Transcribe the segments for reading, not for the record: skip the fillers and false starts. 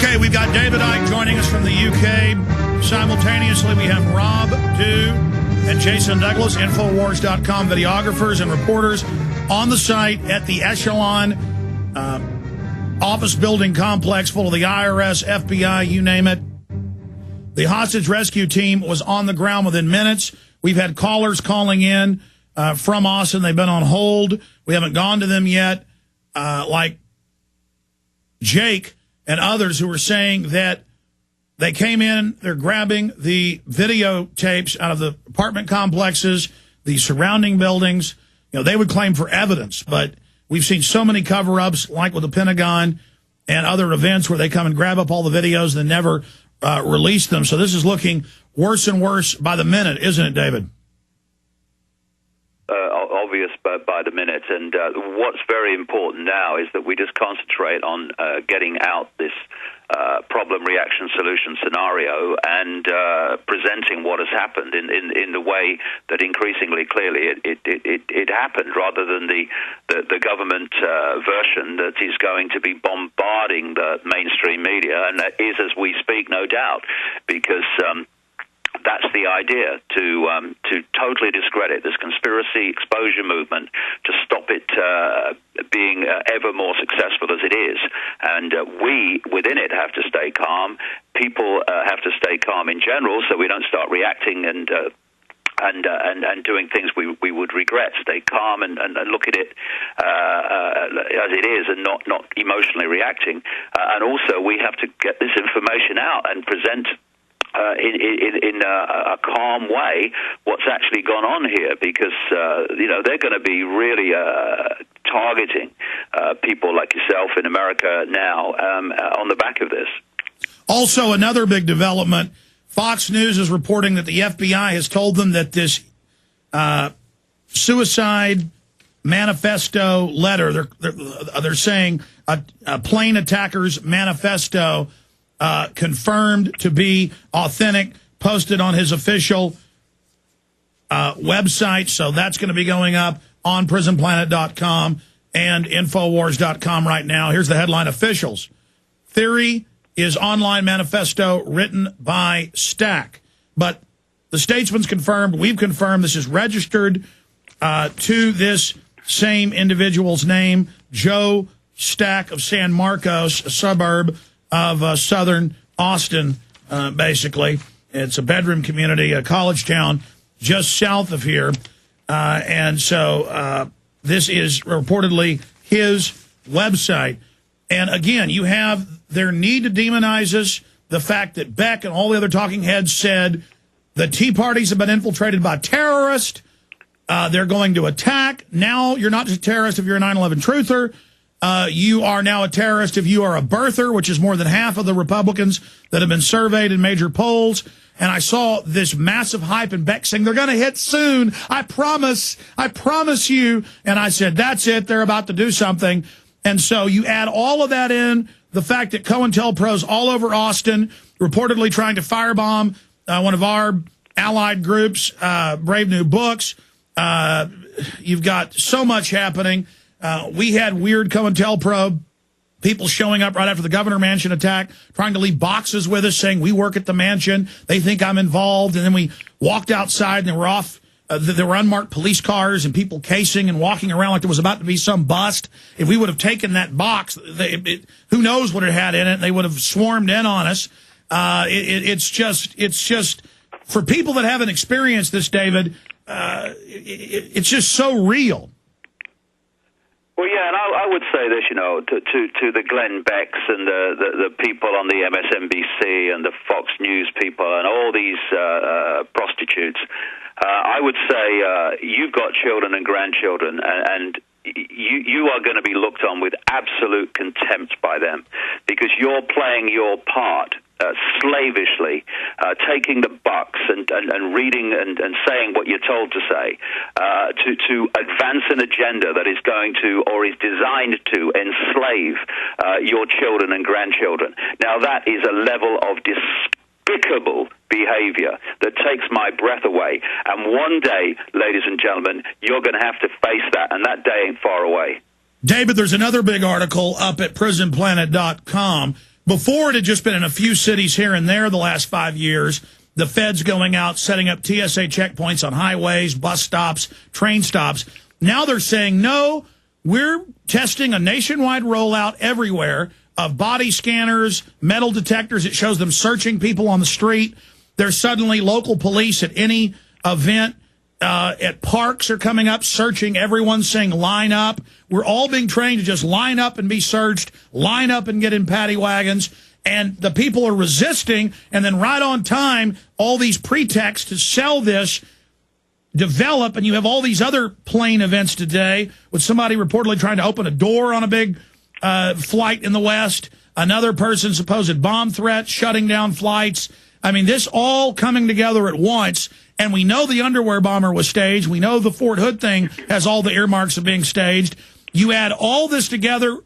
Okay, we've got David Icke joining us from the UK. Simultaneously, we have Rob Dew and Jason Douglas, Infowars.com videographers and reporters on the site at the Echelon office building complex full of the IRS, FBI, you name it. The hostage rescue team was on the ground within minutes. We've had callers calling in from Austin. They've been on hold. We haven't gone to them yet, like Jake and others who were saying that they came in, they're grabbing the videotapes out of the apartment complexes, the surrounding buildings. You know, they would claim for evidence, but we've seen so many cover-ups, like with the Pentagon and other events, where they come and grab up all the videos and never release them. So this is looking worse and worse by the minute, isn't it, David? Obvious by the minute, and what's very important now is that we just concentrate on getting out this problem, reaction, solution scenario and presenting what has happened in the way that increasingly clearly it happened, rather than the government version that is going to be bombarding the mainstream media, and that is as we speak, no doubt, because that's the idea, to totally discredit this conspiracy exposure movement, to stop it being ever more successful as it is. And we, within it, have to stay calm. People have to stay calm in general, so we don't start reacting and doing things we would regret. Stay calm and look at it as it is, and not emotionally reacting. And also, we have to get this information out and present in a calm way what's actually gone on here, because they're going to be really targeting people like yourself in America now on the back of this. Also, another big development, Fox News is reporting that the FBI has told them that this suicide manifesto letter, they're saying a plane attacker's manifesto, confirmed to be authentic, posted on his official website. So that's going to be going up on prisonplanet.com and Infowars.com right now. Here's the headline: Officials. Theory is online manifesto written by Stack. But the Statesman's confirmed, we've confirmed, this is registered to this same individual's name, Joe Stack of San Marcos, a suburb of southern Austin, basically. It's a bedroom community, a college town just south of here. And so this is reportedly his website. And again, you have their need to demonize us, the fact that Beck and all the other talking heads said the Tea Parties have been infiltrated by terrorists. They're going to attack. Now you're not just a terrorist if you're a 9/11 truther. You are now a terrorist if you are a birther, which is more than half of the Republicans that have been surveyed in major polls. And I saw this massive hype in Beck saying, they're going to hit soon. I promise you. And I said, that's it. They're about to do something. And so you add all of that in, the fact that COINTELPRO's all over Austin, reportedly trying to firebomb one of our allied groups, Brave New Books. You've got so much happening. We had weird COINTELPRO people showing up right after the Governor Mansion attack, trying to leave boxes with us saying we work at the mansion. They think I'm involved. And then we walked outside and they were off. There were unmarked police cars and people casing and walking around like there was about to be some bust. If we would have taken that box, who knows what it had in it? They would have swarmed in on us. It's just for people that haven't experienced this, David, it's just so real. Well, yeah, and I would say this, to the Glenn Becks and the people on the MSNBC and the Fox News people and all these prostitutes, I would say you've got children and grandchildren, and you are going to be looked on with absolute contempt by them, because you're playing your part slavishly, taking the bucks and reading and saying what you're told to say, to advance an agenda that is going to, or is designed to, enslave your children and grandchildren. Now, that is a level of despicable behavior that takes my breath away. And one day, ladies and gentlemen, you're going to have to face that, and that day ain't far away. David, there's another big article up at prisonplanet.com Before, it had just been in a few cities here and there the last 5 years. The feds going out, setting up TSA checkpoints on highways, bus stops, train stops. Now they're saying, no, we're testing a nationwide rollout everywhere of body scanners, metal detectors. It shows them searching people on the street. There's suddenly local police at any event. At parks are coming up, searching. Everyone's saying, line up. We're all being trained to just line up and be searched, line up and get in paddy wagons. And the people are resisting, and then right on time, all these pretexts to sell this develop, and you have all these other plane events today with somebody reportedly trying to open a door on a big flight in the West, another person supposed bomb threat, shutting down flights. I mean, this all coming together at once, and we know the underwear bomber was staged. We know the Fort Hood thing has all the earmarks of being staged. You add all this together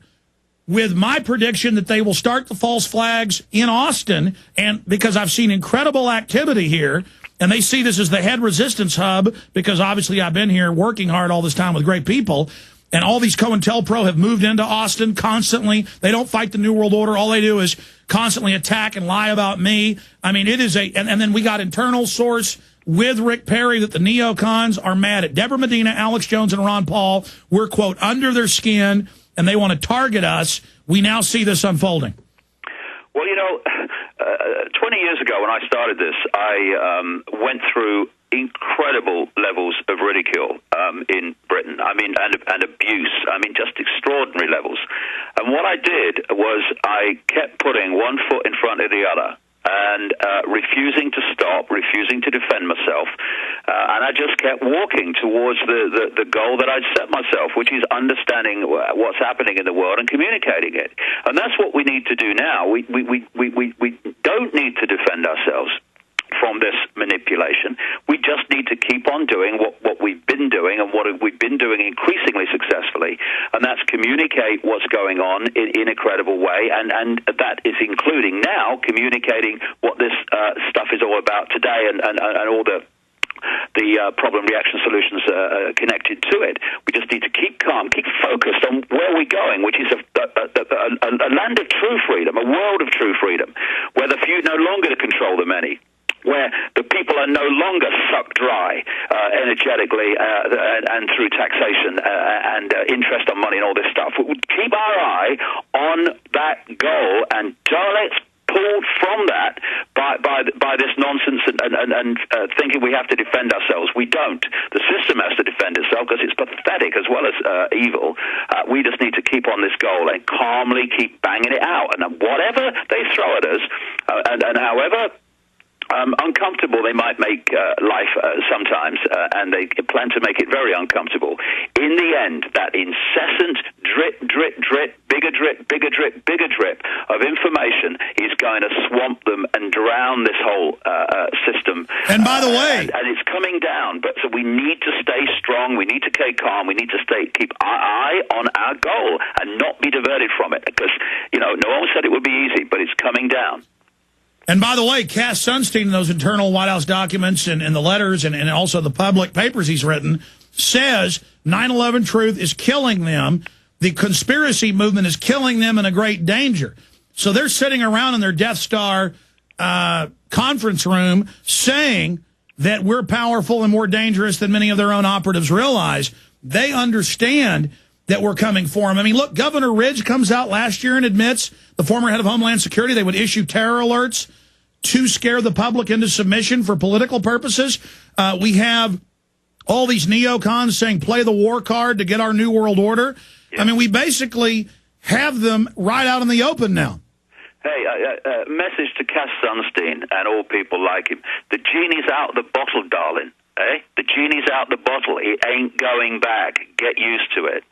with my prediction that they will start the false flags in Austin, and because I've seen incredible activity here, and they see this as the head resistance hub, because obviously I've been here working hard all this time with great people, and all these COINTELPRO have moved into Austin constantly. They don't fight the New World Order. All they do is constantly attack and lie about me. I mean, it is and then we got internal source with Rick Perry that the neocons are mad at Deborah Medina, Alex Jones, and Ron Paul. We're, quote, under their skin, and they want to target us. We now see this unfolding. Well, 20 years ago when I started this, I went through incredible levels of ridicule in Britain. I mean, and abuse. I mean, just extraordinary levels. And what I did was I kept putting one foot in front of the other, and refusing to stop, refusing to defend myself, and I just kept walking towards the goal that I'd set myself, which is understanding what's happening in the world and communicating it. And that's what we need to do now. We don't need to defend ourselves from this manipulation. We just need to keep on doing what we've been doing and what we've been doing increasingly successfully, and that's communicate what's going on in a credible way, and that is including now communicating what this stuff is all about today and all the problem reaction solutions connected to it. We just need to keep calm, keep focused on where we're going, which is a land of true freedom, a world of true freedom, where the few no longer control the many, where the people are no longer sucked dry energetically and through taxation and interest on money and all this stuff. We would keep our eye on that goal and don't let's pulled from that by this nonsense and thinking we have to defend ourselves. We don't. The system has to defend itself because it's pathetic as well as evil. We just need to keep on this goal and calmly keep banging it out. And whatever they throw at us, and however uncomfortable they might make life sometimes, and they plan to make it very uncomfortable. In the end, that incessant drip, drip, drip, bigger drip, bigger drip, bigger drip of information is going to swamp them and drown this whole system. And by the way, and it's coming down. But so we need to stay strong. We need to stay calm. We need to keep our eye on our goal and not be diverted from it. Because no one said it would be easy, but it's coming down. And by the way, Cass Sunstein, in those internal White House documents and the letters and also the public papers he's written, says 9/11 truth is killing them. The conspiracy movement is killing them in a great danger. So they're sitting around in their Death Star conference room saying that we're powerful and more dangerous than many of their own operatives realize. They understand that we're coming for them. I mean, look, Governor Ridge comes out last year and admits, the former head of Homeland Security, they would issue terror alerts to scare the public into submission for political purposes. We have all these neocons saying play the war card to get our new world order. Yeah. I mean, we basically have them right out in the open now. Hey, message to Cass Sunstein and all people like him. The genie's out the bottle, darling. Eh? The genie's out the bottle. It ain't going back. Get used to it.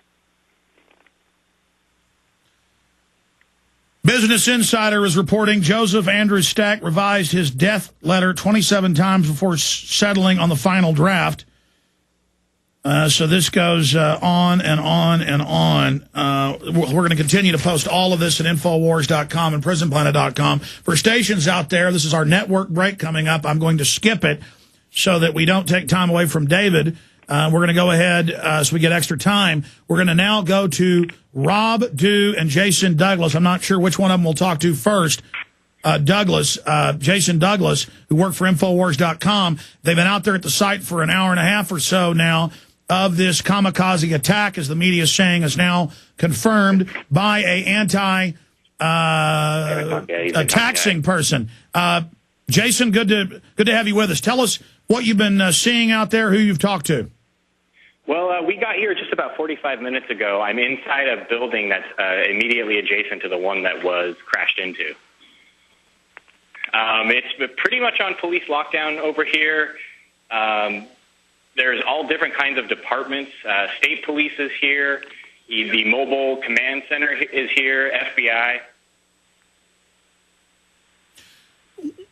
Business Insider is reporting Joseph Andrew Stack revised his death letter 27 times before settling on the final draft. So this goes on and on and on. We're going to continue to post all of this at Infowars.com and PrisonPlanet.com. For stations out there, this is our network break coming up. I'm going to skip it so that we don't take time away from David. We're going to go ahead so we get extra time. We're going to now go to Rob Dew and Jason Douglas. I'm not sure which one of them we'll talk to first. Jason Douglas, who worked for Infowars.com. They've been out there at the site for an hour and a half or so now of this kamikaze attack, as the media is saying, is now confirmed by a taxing person. Jason, good to have you with us. Tell us what you've been seeing out there, who you've talked to. Well, we got here just about 45 minutes ago. I'm inside a building that's immediately adjacent to the one that was crashed into. It's pretty much on police lockdown over here. There's all different kinds of departments. State police is here. The mobile command center is here, FBI.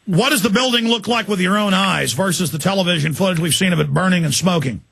What does the building look like with your own eyes versus the television footage we've seen of it burning and smoking?